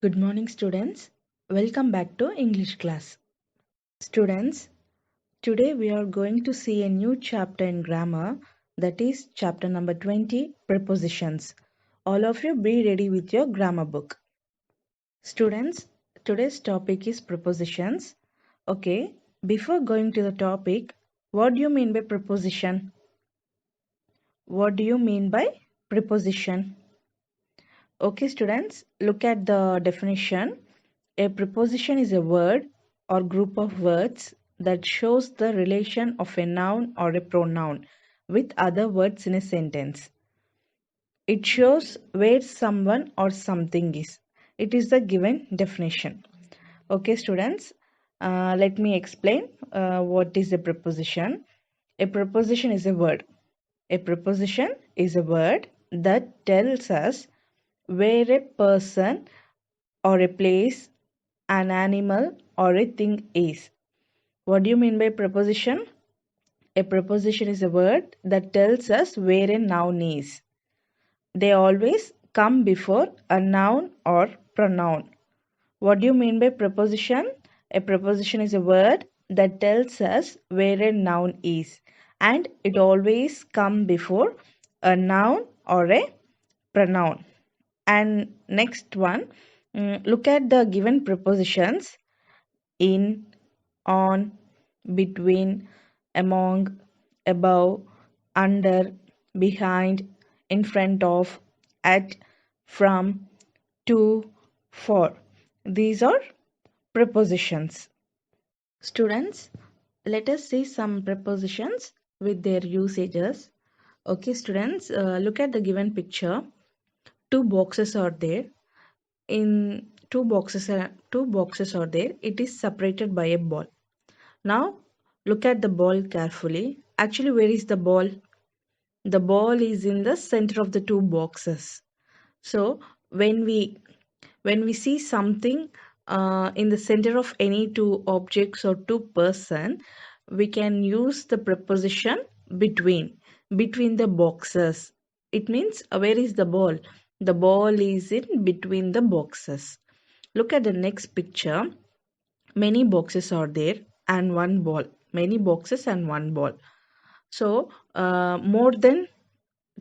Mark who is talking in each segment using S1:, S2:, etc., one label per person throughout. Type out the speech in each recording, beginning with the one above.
S1: Good morning, students. Welcome back to English class. Students, today we are going to see a new chapter in grammar, that is chapter number 20, Prepositions. All of you be ready with your grammar book. Students, today's topic is prepositions. Okay, before going to the topic, what do you mean by preposition? What do you mean by preposition? Okay, students, look at the definition. A preposition is a word or group of words that shows the relation of a noun or a pronoun with other words in a sentence. It shows where someone or something is. It is the given definition. Okay, students, let me explain what is a preposition. A preposition is a word. A preposition is a word that tells us where a person or a place, an animal, or a thing is. What do you mean by preposition? A preposition is a word that tells us where a noun is. They always come before a noun or pronoun. What do you mean by preposition? A preposition is a word that tells us where a noun is, and it always comes before a noun or a pronoun. And next one, look at the given prepositions: in, on, between, among, above, under, behind, in front of, at, from, to, for. These are prepositions. Students, let us see some prepositions with their usages. Okay, students, look at the given picture. Two boxes are there. In two boxes are there. It is separated by a ball. Now look at the ball carefully. Actually, where is the ball? The ball is in the center of the two boxes. So when we see something in the center of any two objects or two person, we can use the preposition between the boxes. It means where is the ball? The ball is in between the boxes. Look at the next picture. Many boxes are there and one ball. Many boxes and one ball. So more than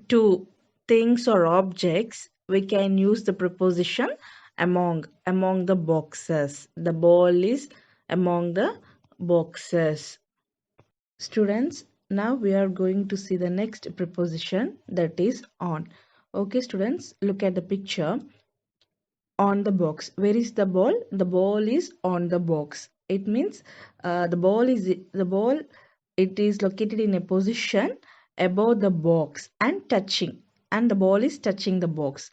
S1: two things or objects, we can use the preposition among the boxes. The ball is among the boxes. Students, now we are going to see the next preposition, that is on. Okay, students, look at the picture. On the box. Where is the ball? The ball is on the box. It means the ball. It is located in a position above the box and touching, and the ball is touching the box.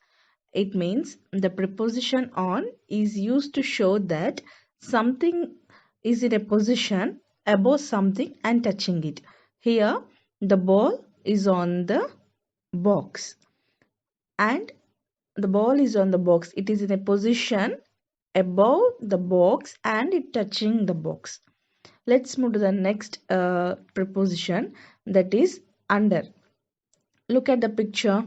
S1: It means the preposition on is used to show that something is in a position above something and touching it. Here, the ball is on the box, and the ball is on the box. It is in a position above the box and it touching the box. Let's move to the next preposition, that is under. Look at the picture.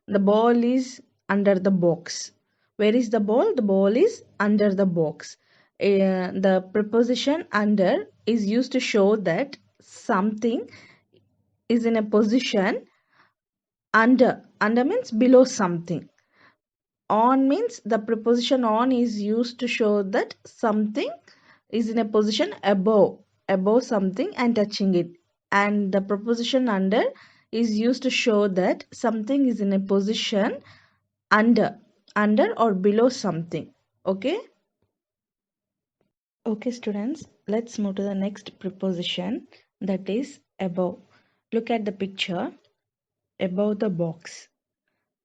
S1: The ball is under the box. Where is the ball? The ball is under the box. The preposition under is used to show that something is in a position under. Under means below something. On means the preposition on is used to show that something is in a position above something and touching it, and the preposition under is used to show that something is in a position under or below something. Okay, students, let's move to the next preposition, that is above. Look at the picture. Above the box.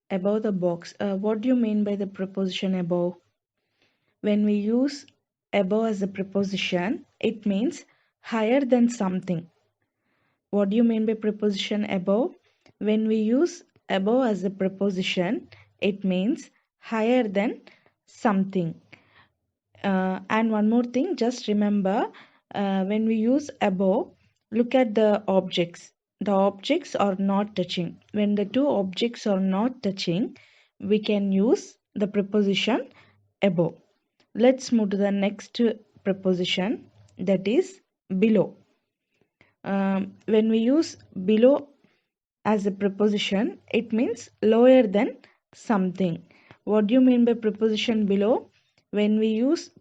S1: Above the box. What do you mean by the preposition above? When we use above as a preposition, it means higher than something. What do you mean by preposition above? When we use above as a preposition, it means higher than something. And one more thing, just remember, when we use above, look at the objects. The objects are not touching. When the two objects are not touching, we can use the preposition above. let's move to the next preposition, that is below. When we use below as a preposition, it means lower than something. What do you mean by preposition below? When we use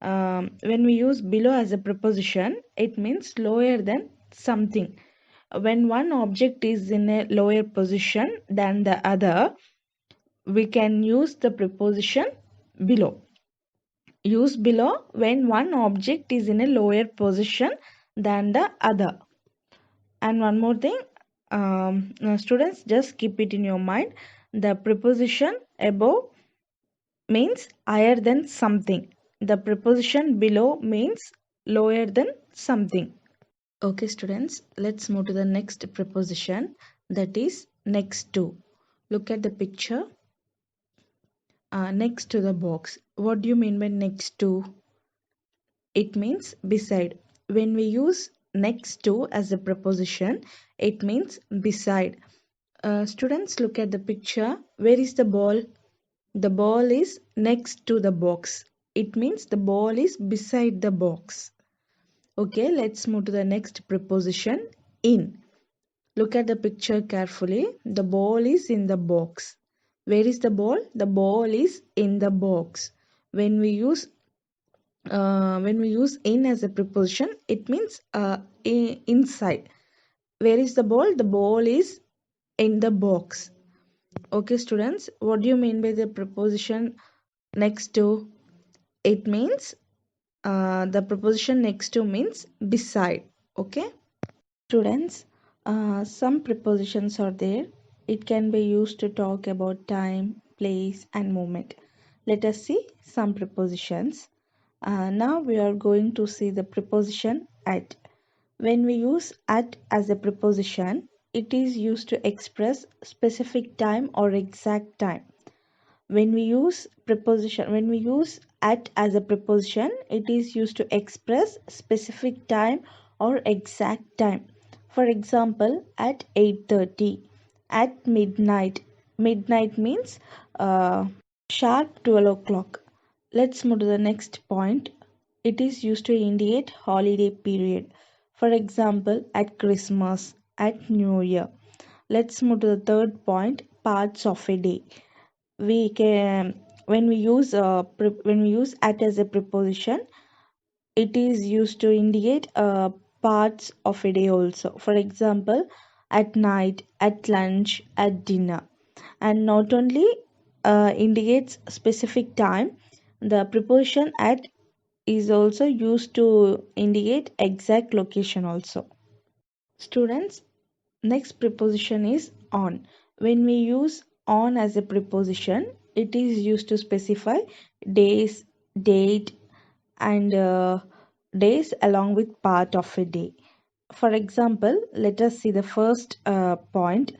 S1: when we use below as a preposition, it means lower than something. When one object is in a lower position than the other, we can use the preposition below. Use below when one object is in a lower position than the other. And one more thing, students, just keep it in your mind. The preposition above means higher than something. The preposition below means lower than something. Okay, students, let's move to the next preposition, that is next to. Look at the picture. Next to the box. What do you mean by next to? It means beside. When we use next to as a preposition, it means beside. Students, look at the picture. Where is the ball? The ball is next to the box. It means the ball is beside the box. Okay, let's move to the next preposition, in. Look at the picture carefully. The ball is in the box. Where is the ball? The ball is in the box. When we use in as a preposition, it means inside. Where is the ball? The ball is in the box. Okay, students, what do you mean by the preposition next to? It means the preposition next to means beside. Okay, students, some prepositions are there. It can be used to talk about time, place, and moment. Let us see some prepositions. Now we are going to see the preposition at. When we use at as a preposition, it is used to express specific time or exact time. When we use at as a preposition, it is used to express specific time or exact time. For example, at 8:30, at midnight. Midnight means sharp 12 o'clock. Let's move to the next point. It is used to indicate holiday period. For example, at Christmas, at New Year. Let's move to the third point, parts of a day. We can when we use at as a preposition, it is used to indicate parts of a day also. For example, at night, at lunch, at dinner. And not only indicates specific time, the preposition at is also used to indicate exact location also. Students, next preposition is on. When we use on as a preposition, it is used to specify days, date, and days along with part of a day. For example, let us see the first point.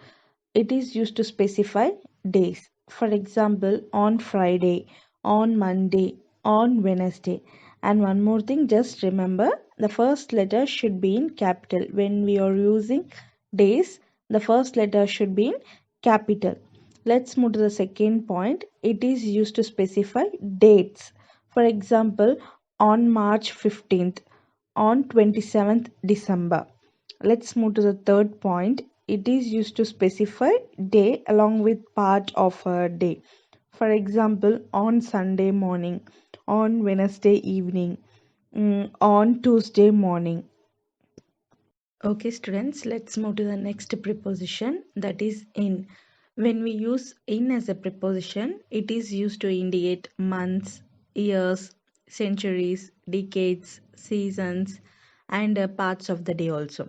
S1: It is used to specify days. For example, on Friday, on Monday, on Wednesday. And one more thing, just remember the first letter should be in capital. When we are using days, the first letter should be in capital. Let's move to the second point. It is used to specify dates. For example, on March 15th, on 27th December. Let's move to the third point. It is used to specify day along with part of a day. For example, on Sunday morning, on Wednesday evening, on Tuesday morning. Okay, students, let's move to the next preposition, that is in. When we use in as a preposition, it is used to indicate months, years, centuries, decades, seasons, and parts of the day also.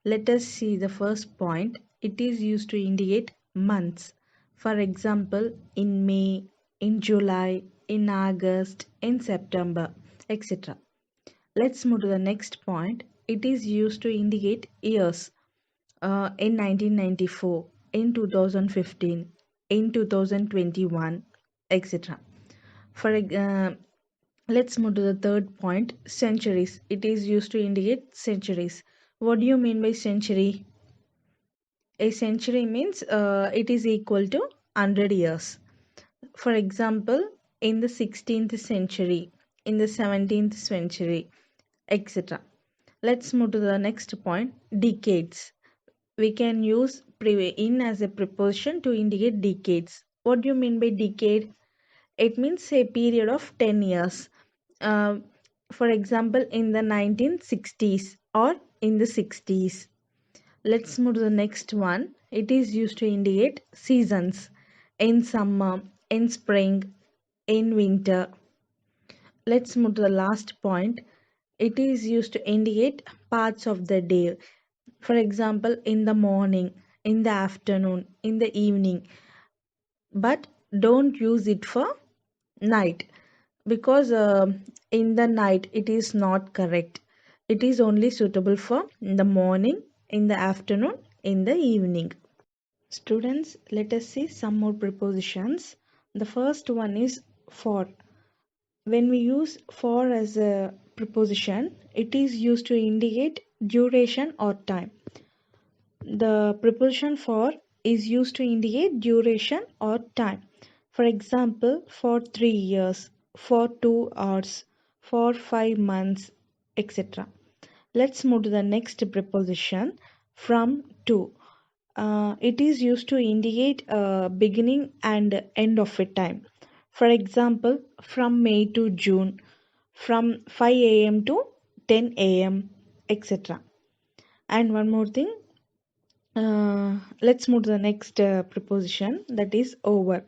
S1: Let us see the first point. It is used to indicate months. For example, in May, in July, in August, in September, etc. Let's move to the next point. It is used to indicate years. In 1994, in 2015, in 2021, etc. Let's move to the third point, centuries. It is used to indicate centuries. What do you mean by century? A century means it is equal to 100 years. For example, in the 16th century, in the 17th century, etc. Let's move to the next point, decades. We can use in as a preposition to indicate decades. What do you mean by decade? It means a period of 10 years. Uh, for example, in the 1960s or in the 60s. Let's move to the next one. It is used to indicate seasons in summer, in spring, in winter. Let's move to the last point. It is used to indicate parts of the day. For example, in the morning, in the afternoon, in the evening. But don't use it for night because in the night it is not correct. It is only suitable for in the morning, in the afternoon, in the evening. Students, let us see some more prepositions. The first one is for. When we use for as a preposition, it is used to indicate duration or time. The preposition for is used to indicate duration or time. For example, for 3 years, for 2 hours, for 5 months, etc. Let's move to the next preposition, from to. It is used to indicate beginning and end of a time. For example, from May to June, from 5 a.m. to 10 a.m., etc. And one more thing, let's move to the next preposition, that is over.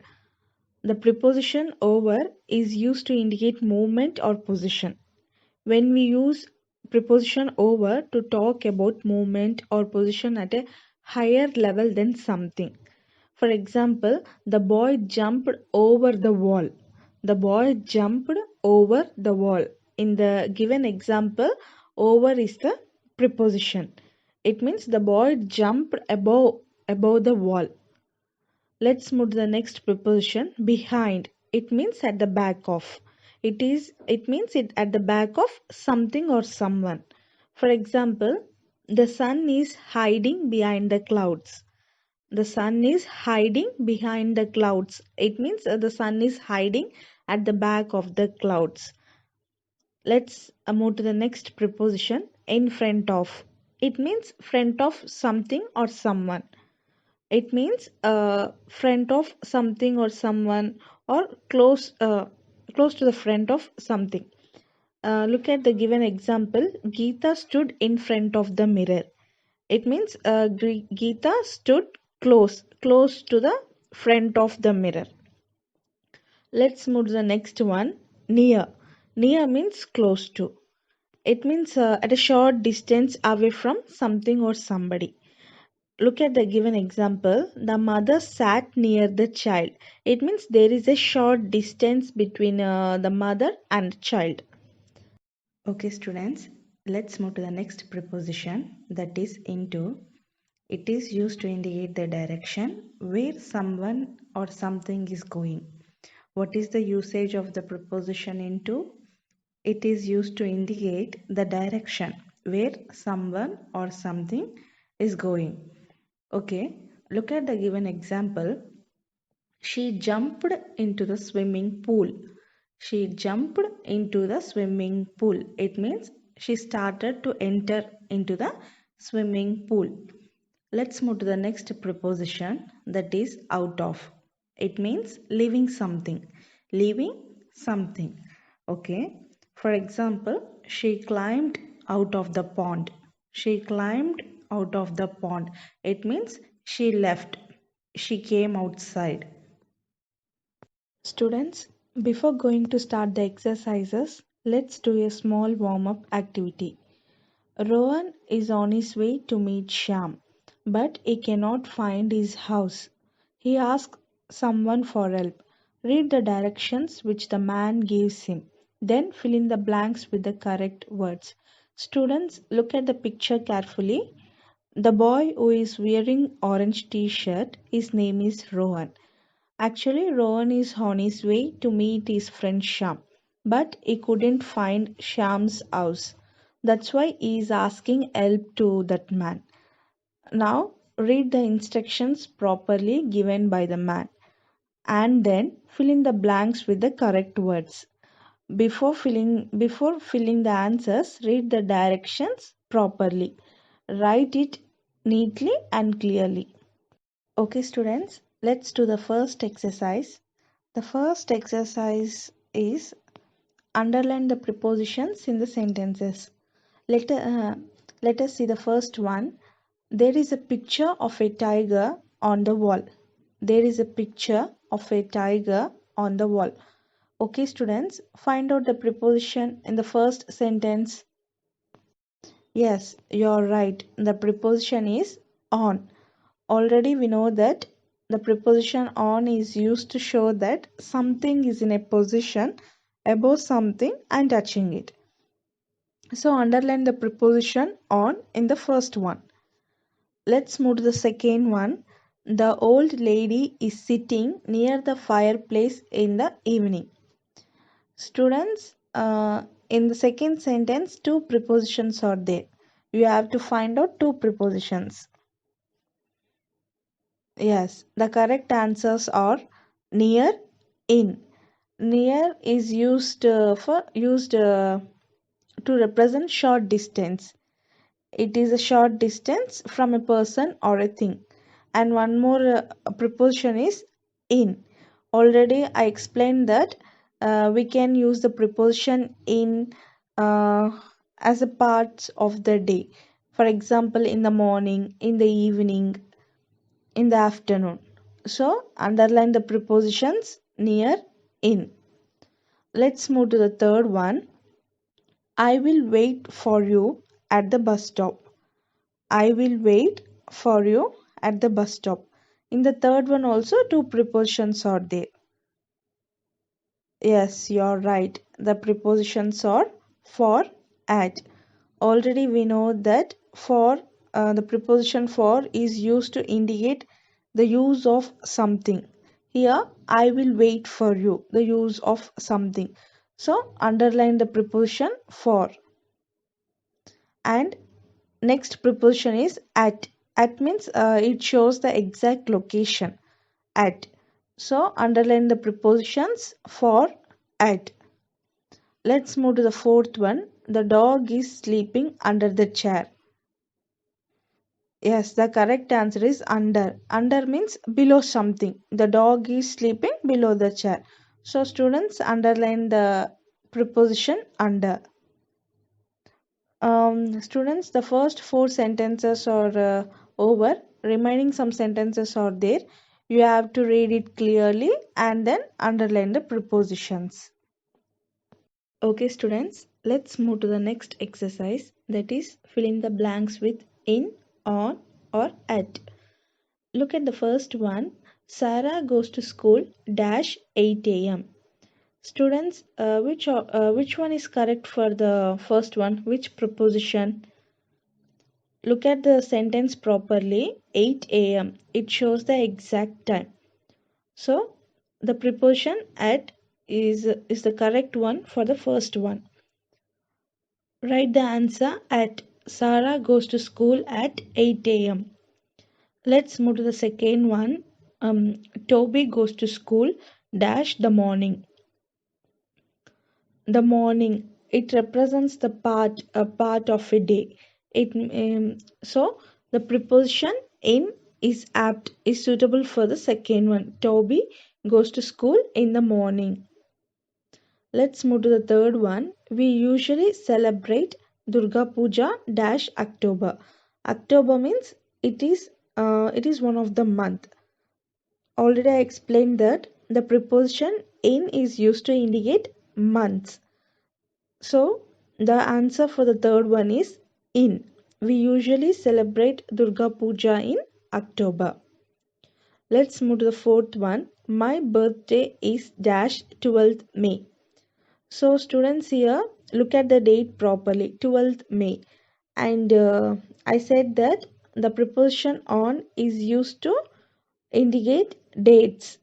S1: The preposition over is used to indicate movement or position. When we use preposition over to talk about movement or position at a higher level than something. For example, the boy jumped over the wall. The boy jumped over the wall. In the given example, over is the preposition. It means the boy jumped above the wall. Let's move to the next preposition, behind. It means at the back of. It means it at the back of something or someone. For example, the sun is hiding behind the clouds. The sun is hiding behind the clouds. It means the sun is hiding at the back of the clouds. Let's move to the next preposition, in front of. It means front of something or someone. It means front of something or someone, or close to the front of something. Look at the given example. Geeta stood in front of the mirror. It means Geeta stood close to the front of the mirror. Let's move to the next one, near. Near means close to. It means at a short distance away from something or somebody. Look at the given example. The mother sat near the child. It means there is a short distance between the mother and child. Okay, students, let's move to the next preposition, that is into. It is used to indicate the direction where someone or something is going. What is the usage of the preposition into? It is used to indicate the direction where someone or something is going. Okay, look at the given example. She jumped into the swimming pool. She jumped into the swimming pool. It means she started to enter into the swimming pool. Let's move to the next preposition, that is out of. It means leaving something. Leaving something. Okay. For example, she climbed out of the pond. She climbed out of the pond. It means she left. She came outside. Students, before going to start the exercises, let's do a small warm-up activity. Rohan is on his way to meet Shyam, but he cannot find his house. He asks someone for help. Read the directions which the man gives him. Then fill in the blanks with the correct words. Students, look at the picture carefully. The boy who is wearing orange t-shirt, his name is Rohan. Actually, Rohan is on his way to meet his friend Shyam, but he couldn't find Shyam's house. That's why he is asking help to that man. Now, read the instructions properly given by the man and then fill in the blanks with the correct words. Before filling the answers, read the directions properly. Write it neatly and clearly. Okay, students, let's do the first exercise. The first exercise is underline the prepositions in the sentences. Let, uh, let us see the first one. There is a picture of a tiger on the wall. There is a picture of a tiger on the wall. Okay, students, find out the preposition in the first sentence. Yes, you're right. The preposition is on. Already we know that the preposition on is used to show that something is in a position above something and touching it. So underline the preposition on in the first one. Let's move to the second one. The old lady is sitting near the fireplace in the evening. Students, in the second sentence, two prepositions are there. You have to find out two prepositions. Yes, the correct answers are near, in. Near is used to represent short distance. It is a short distance from a person or a thing. And one more preposition is in. Already I explained that we can use the preposition in uh, as a part of the day. For example, in the morning, in the evening, in the afternoon. So underline the prepositions near, in. Let's move to the third one. I will wait for you at the bus stop. I will wait for you at the bus stop. In the third one also two prepositions are there. Yes, you're right. The prepositions are for, at. Already we know that for, the preposition for is used to indicate the use of something. Here, I will wait for you, the use of something. So, underline the preposition for. And next preposition is at. At means it shows the exact location. At. So, underline the prepositions for, at. Let's move to the fourth one. The dog is sleeping under the chair. Yes, the correct answer is under. Under means below something. The dog is sleeping below the chair. So, students, underline the preposition under. Students, the first four sentences are over. Remaining some sentences are there. You have to read it clearly and then underline the prepositions. Okay, students, let's move to the next exercise, that is fill in the blanks with in, on, or at. Look at the first one. Sarah goes to school dash 8 a.m. Students, which one is correct for the first one? Which preposition? Look at the sentence properly. 8 a.m. It shows the exact time. So the preposition at is the correct one for the first one. Write the answer at. Sarah goes to school at 8 a.m. Let's move to the second one. Toby goes to school dash the morning. The morning, it represents the a part of a day. So the preposition in is apt, is suitable for the second one. Toby goes to school in the morning. Let's move to the third one. We usually celebrate Durga Puja dash October. October means it is one of the month. Already I explained that the preposition in is used to indicate months. So the answer for the third one is in. We usually celebrate Durga Puja in October. Let's move to the fourth one. My birthday is dash 12th May. So students, here look at the date properly, 12th May. And I said that the preposition on is used to indicate dates.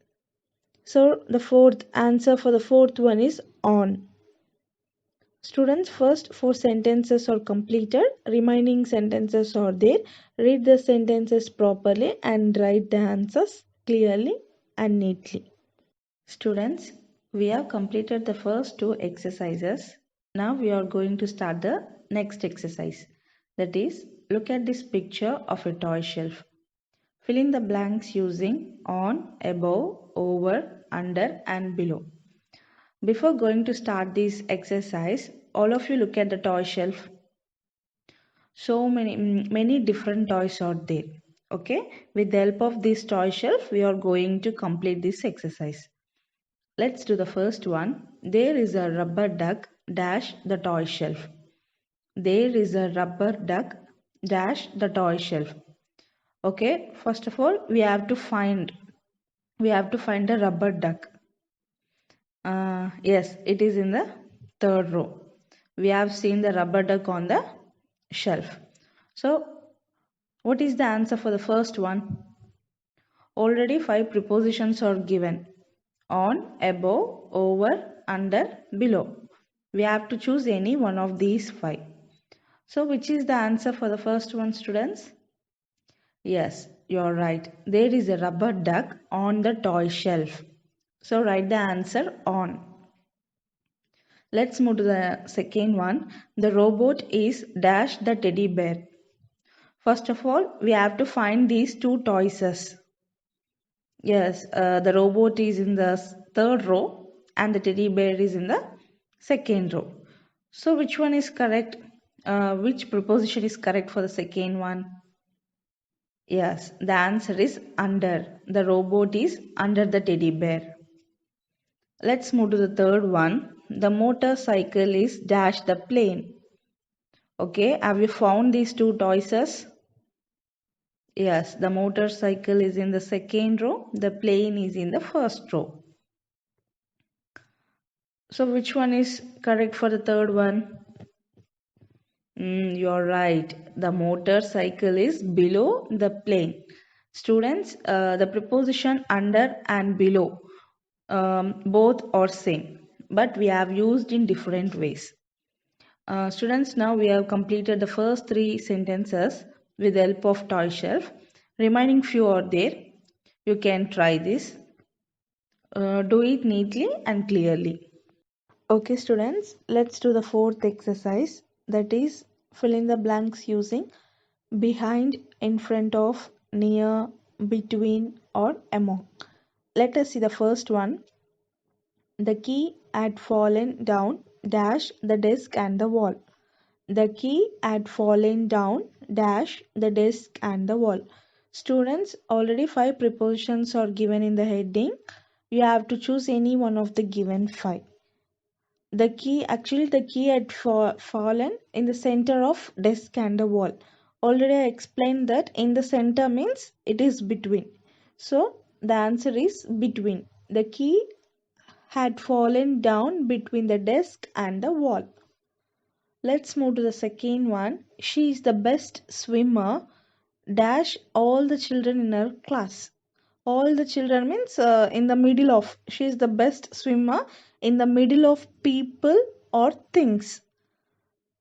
S1: So the fourth answer for the fourth one is on. Students, first four sentences are completed. Remaining sentences are there. Read the sentences properly and write the answers clearly and neatly. Students, we have completed the first two exercises. Now we are going to start the next exercise. That is, look at this picture of a toy shelf. Fill in the blanks using on, above, over, under and below. Before going to start this exercise, all of you look at the toy shelf. So many different toys are there. Okay, with the help of this toy shelf, we are going to complete this exercise. Let's do the first one. There is a rubber duck dash the toy shelf. There is a rubber duck dash the toy shelf. Okay, first of all, we have to find a rubber duck. Yes, it is in the third row. We have seen the rubber duck on the shelf. So, what is the answer for the first one? Already 5 prepositions are given. On, above, over, under, below. We have to choose any one of these 5. So, which is the answer for the first one, students? Yes, you're right. There is a rubber duck on the toy shelf. So, write the answer on. Let's move to the second one. The robot is dash the teddy bear. First of all, we have to find these two toys. Yes, the robot is in the third row and the teddy bear is in the second row. So, which one is correct? Which preposition is correct for the second one? Yes, the answer is under. The robot is under the teddy bear. Let's move to the third one. The motorcycle is dash the plane. Okay, have you found these two toys? Yes, the motorcycle is in the second row, the plane is in the first row. So, which one is correct for the third one? You're right. The motorcycle is below the plane. Students, the preposition under and below both are same, but we have used in different ways. Students, now we have completed the first 3 sentences with the help of toy shelf. Remaining few are there. You can try this. Do it neatly and clearly. Okay, students, let's do the fourth exercise. That is, fill in the blanks using behind, in front of, near, between, or among. Let us see the first one. The key had fallen down, dash the desk and the wall. The key had fallen down, dash the desk and the wall. Students, already 5 prepositions are given in the heading. You have to choose any one of the given 5. The key had fallen in the center of desk and the wall. Already I explained that in the center means it is between. So the answer is between. The key had fallen down between the desk and the wall. Let's move to the second one. She is the best swimmer dash all the children in her class. All the children means in the middle of. She is the best swimmer in the middle of people or things.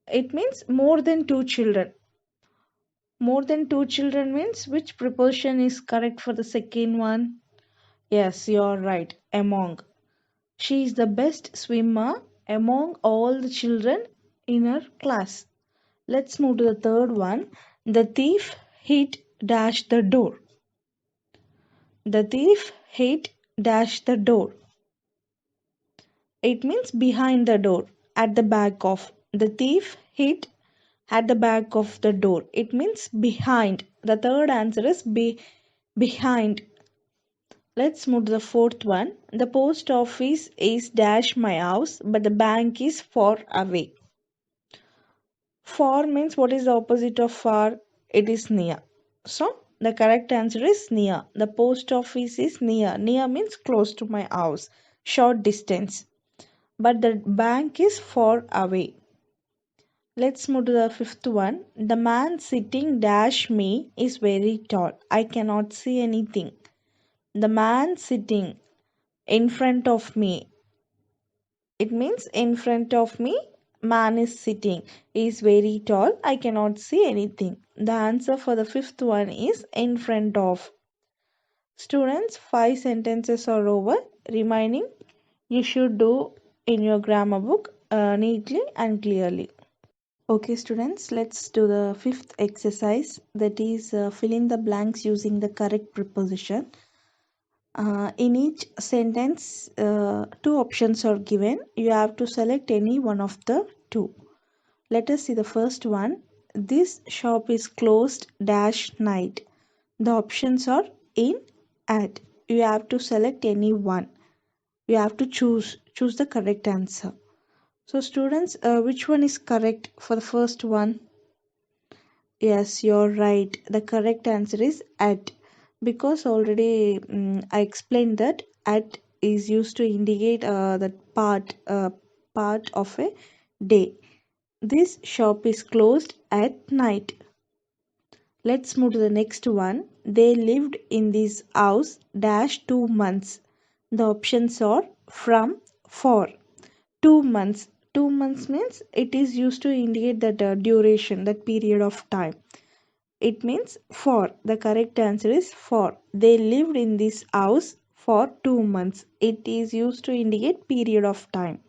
S1: It means more than 2 children. More than 2 children means which preposition is correct for the second one? Yes, you are right. Among. She is the best swimmer among all the children in her class. Let's move to the third one. The thief hit dash the door. The thief hit dash the door. It means behind the door, at the back of. The thief hit at the back of the door. It means behind. The third answer is behind. Let's move to the fourth one. The post office is dash my house, but the bank is far away. Far means what is the opposite of far? It is near. So the correct answer is near. The post office is near. Near means close to my house, short distance. But the bank is far away. Let's move to the fifth one. The man sitting dash me is very tall. I cannot see anything. The man sitting in front of me. It means in front of me, man is sitting. He is very tall. I cannot see anything. The answer for the fifth one is in front of. Students, 5 sentences are over. remaining you should do in your grammar book neatly and clearly. Okay, students, let's do the fifth exercise, that is fill in the blanks using the correct preposition. In each sentence, two options are given. You have to select any one of the two. Let us see the first one. This shop is closed dash night. The options are in, at. You have to select any one. You have to choose the correct answer. So students, which one is correct for the first one? Yes, you're right. The correct answer is at, because already I explained that at is used to indicate that part of a day. This shop is closed at night. Let's move to the next one. They lived in this house dash 2 months. The options are from, for. 2 months. 2 months means it is used to indicate that duration, that period of time. It means for. The correct answer is for. They lived in this house for 2 months. It is used to indicate period of time.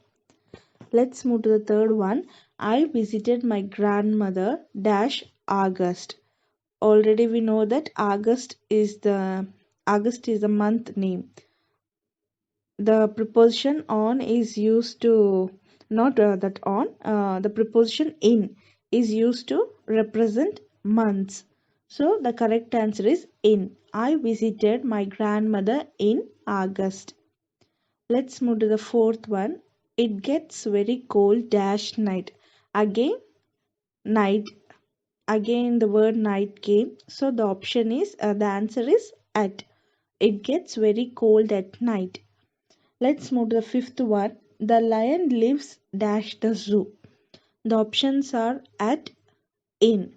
S1: Let's move to the third one. I visited my grandmother dash August. Already we know that August is the month name. The preposition on is used to not that on. The preposition in is used to represent months. So the correct answer is in. I visited my grandmother in August. Let's move to the fourth one. It gets very cold dash night. Again night. Again the word night came. So the option is the answer is at. It gets very cold at night. Let's move to the fifth one. The lion lives dash the zoo. The options are at, in.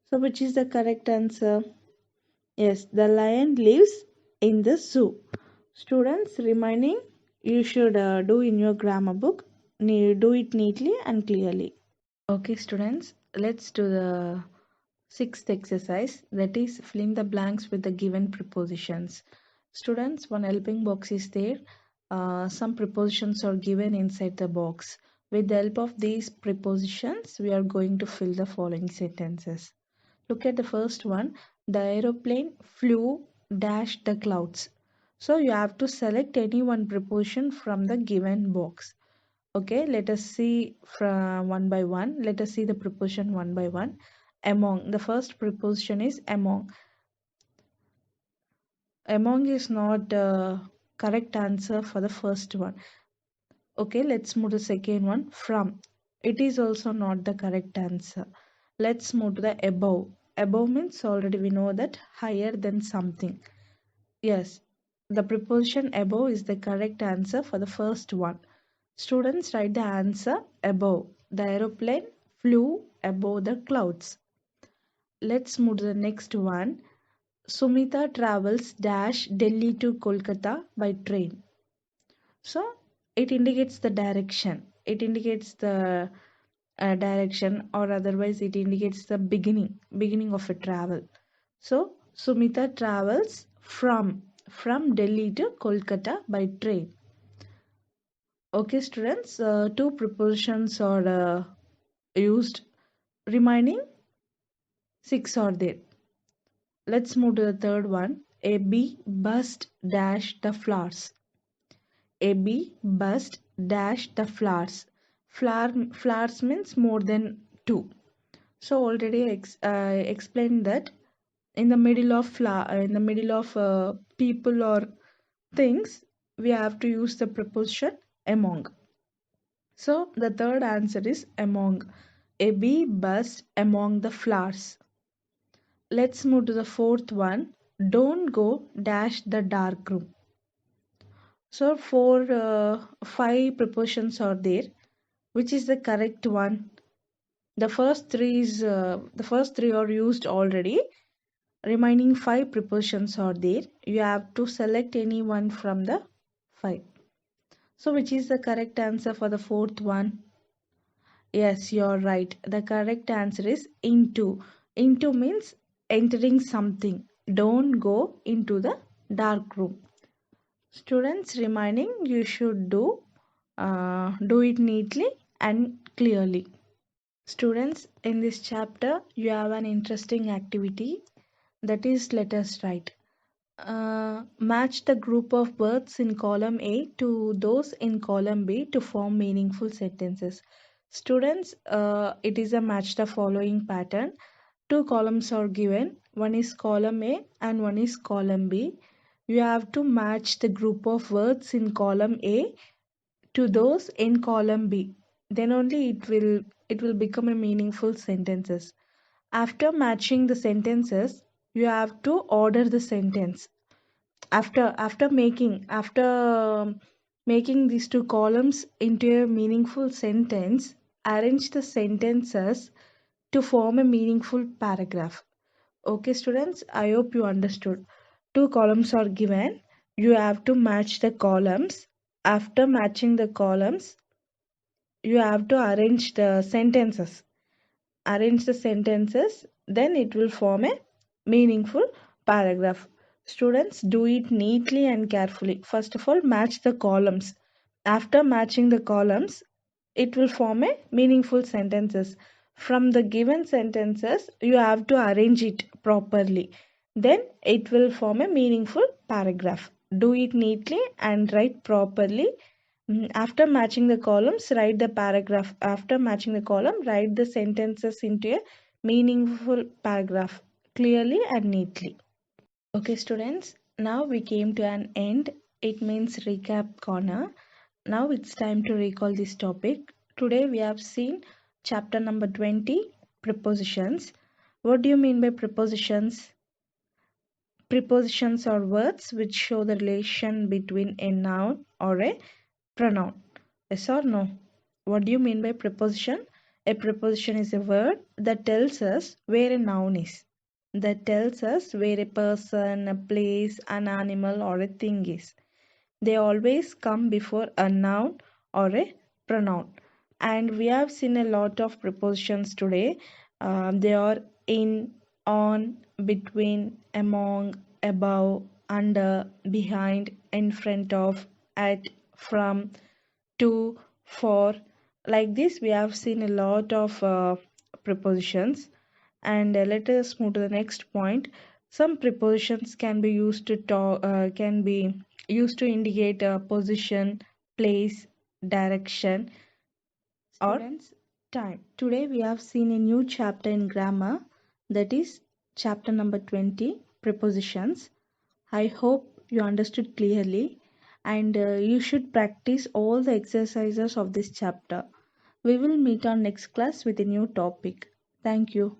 S1: So which is the correct answer? Yes, the lion lives in the zoo. Students, remaining you should do in your grammar book. Do it neatly and clearly. Okay, students, let's do the sixth exercise, that is fill in the blanks with the given prepositions. Students, one helping box is there. Some prepositions are given inside the box. With the help of these prepositions, we are going to fill the following sentences. Look at the first one. The aeroplane flew dash the clouds. So you have to select any one preposition from the given box. Okay, let us see from one by one. Let us see the preposition one by one. Among. The first preposition is among. Among is not correct answer for the first one. Okay, let's move to the second one. From. It is also not the correct answer. Let's move to the above. Above means already we know that higher than something. Yes, the preposition above is the correct answer for the first one. Students, write the answer above. The aeroplane flew above the clouds. Let's move to the next one. Sumita travels dash Delhi to Kolkata by train. So it indicates the direction. It indicates the direction, or otherwise it indicates the beginning of a travel. So Sumita travels from Delhi to Kolkata by train. Okay, students, two prepositions are used. Remaining six are there. Let's move to the third one. A bee buzzed dash the flowers. A bee buzzed dash the flowers. Flowers means more than two. So already explained that in the middle of in the middle of people or things, we have to use the preposition among. So the third answer is among. A bee buzzed among the flowers. Let's move to the fourth one. Don't go dash the dark room. So five prepositions are there. Which is the correct one? The first three are used already. Remaining five prepositions are there. You have to select any one from the five. So which is the correct answer for the fourth one? Yes, you're right. The correct answer is into. Into means entering something. Don't go into the dark room. Students reminding you should do it neatly and clearly. Students, in this chapter, you have an interesting activity, that is let us write. Match the group of words in column A to those in column B to form meaningful sentences. Students, it is a match the following pattern. Two columns are given. One is column A and one is column B. You have to match the group of words in column A to those in column B. Then only it will become a meaningful sentences. After matching the sentences, you have to order the sentence. After making these two columns into a meaningful sentence, arrange the sentences to form a meaningful paragraph. Okay, students, I hope you understood. Two columns are given. You have to match the columns. After matching the columns, you have to arrange the sentences, then it will form a meaningful paragraph. Students, do it neatly and carefully. First of all, match the columns. After matching the columns, it will form a meaningful sentences. From the given sentences, you have to arrange it properly. Then it will form a meaningful paragraph. Do it neatly and write properly. After matching the columns, write the paragraph. After matching the column, write the sentences into a meaningful paragraph clearly and neatly. Okay, students, now we came to an end. It means recap corner. Now it's time to recall this topic. Today we have seen chapter number 20, prepositions. What do you mean by prepositions? Prepositions are words which show the relation between a noun or a pronoun. Yes or no? What do you mean by preposition? A preposition is a word that tells us where a noun is. That tells us where a person, a place, an animal, or a thing is. They always come before a noun or a pronoun. And we have seen a lot of prepositions today. They are in, on, between, among, above, under, behind, in front of, at, from, to, for. Like this, we have seen a lot of prepositions. And let us move to the next point. Some prepositions can be used to indicate a position, place, direction, or students, time. Today we have seen a new chapter in grammar, that is chapter number 20, prepositions. I hope you understood clearly, and you should practice all the exercises of this chapter. We will meet on next class with a new topic. Thank you.